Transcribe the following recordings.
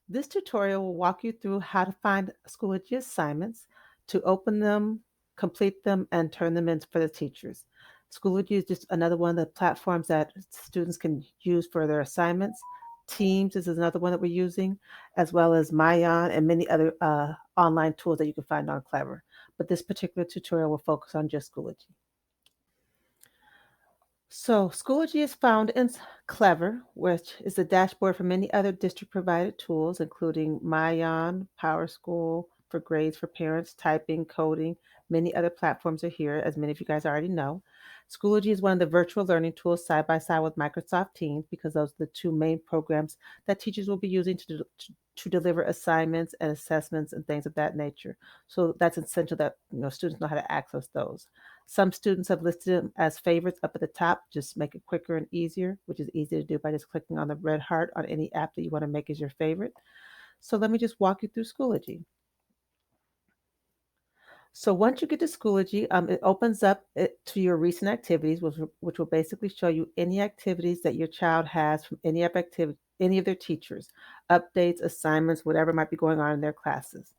This tutorial will walk you through how to find Schoology assignments, to open them, complete them, and turn them in for the teachers. Schoology is just another one of the platforms that students can use for their assignments. Teams is another one that we're using, as well as Mayan and many other online tools that you can find on Clever. But this particular tutorial will focus on just Schoology. So, Schoology is found in Clever, which is a dashboard for many other district provided tools, including Mayan, PowerSchool for grades for parents, typing, coding. Many other platforms are here, as many of you guys already know. Schoology is one of the virtual learning tools side by side with Microsoft Teams because those are the two main programs that teachers will be using to deliver assignments and assessments and things of that nature. So that's essential that students know how to access those. Some students have listed them as favorites up at the top, just make it quicker and easier, which is easy to do by just clicking on the red heart on any app that you want to make as your favorite. So let me just walk you through Schoology. So once you get to Schoology, it opens up to your recent activities, which will basically show you any activities that your child has from any of their teachers, updates, assignments, whatever might be going on in their classes.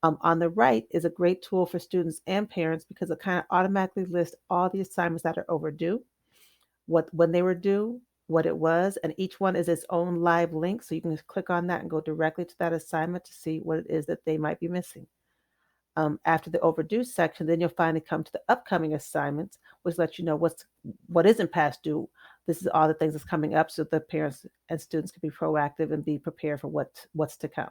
On the right is a great tool for students and parents because it kind of automatically lists all the assignments that are overdue, when they were due, what it was, and each one is its own live link. So you can just click on that and go directly to that assignment to see what it is that they might be missing. After the overdue section, then you'll finally come to the upcoming assignments, which lets you know what isn't past due. This is all the things that's coming up, so the parents and students can be proactive and be prepared for what's to come.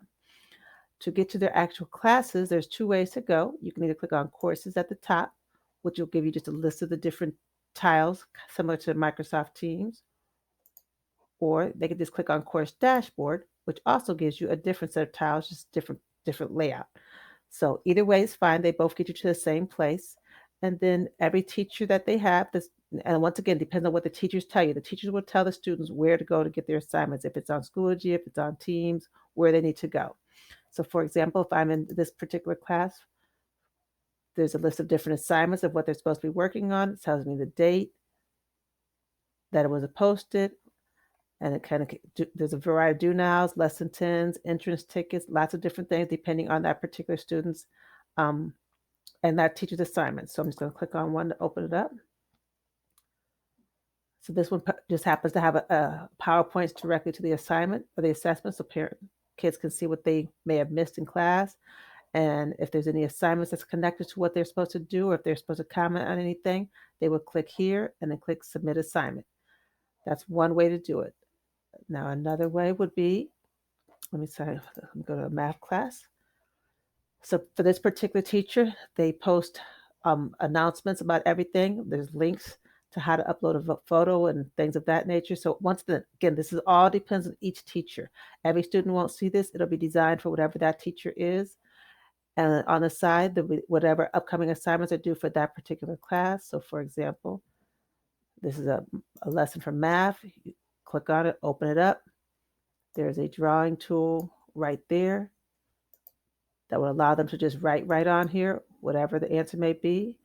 To get to their actual classes, there's two ways to go. You can either click on courses at the top, which will give you just a list of the different tiles similar to Microsoft Teams, or they can just click on course dashboard, which also gives you a different set of tiles, just different layout. So either way is fine. They both get you to the same place. And then every teacher that they have, this, and once again, depends on what the teachers tell you. The teachers will tell the students where to go to get their assignments, if it's on Schoology, if it's on Teams, where they need to go. So for example, if I'm in this particular class, there's a list of different assignments of what they're supposed to be working on. It tells me the date that it was posted, and it kind of there's a variety of do nows, lesson 10s, entrance tickets, lots of different things depending on that particular student's and that teacher's assignment. So I'm just going to click on one to open it up. So this one just happens to have a PowerPoints directly to the assignment or the assessment, so kids can see what they may have missed in class, and if there's any assignments that's connected to what they're supposed to do, or if they're supposed to comment on anything, they will click here and then click Submit Assignment. That's one way to do it. Now another way would be, let me go to a math class. So for this particular teacher, they post announcements about everything. There's links to how to upload a photo and things of that nature. So again, this is all depends on each teacher. Every student won't see this. It'll be designed for whatever that teacher is. And on the side, there'll be whatever upcoming assignments are due for that particular class. So for example, this is a lesson from math. You click on it, open it up. There's a drawing tool right there that will allow them to just write right on here, whatever the answer may be.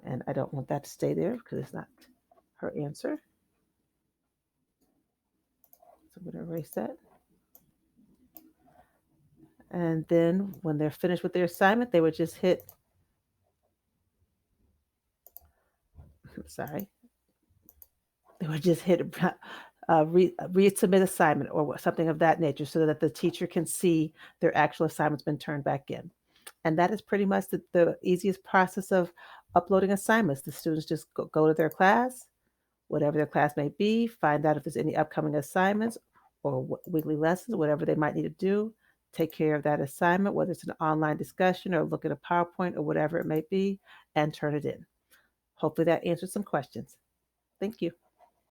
And I don't want that to stay there because it's not her answer. So I'm going to erase that. And then when they're finished with their assignment, they would just hit, sorry, they would just hit resubmit assignment or something of that nature so that the teacher can see their actual assignment's been turned back in. And that is pretty much the easiest process of uploading assignments. The students just go to their class, whatever their class may be, find out if there's any upcoming assignments or weekly lessons, whatever they might need to do, take care of that assignment, whether it's an online discussion or look at a PowerPoint or whatever it may be, and turn it in. Hopefully that answers some questions. Thank you.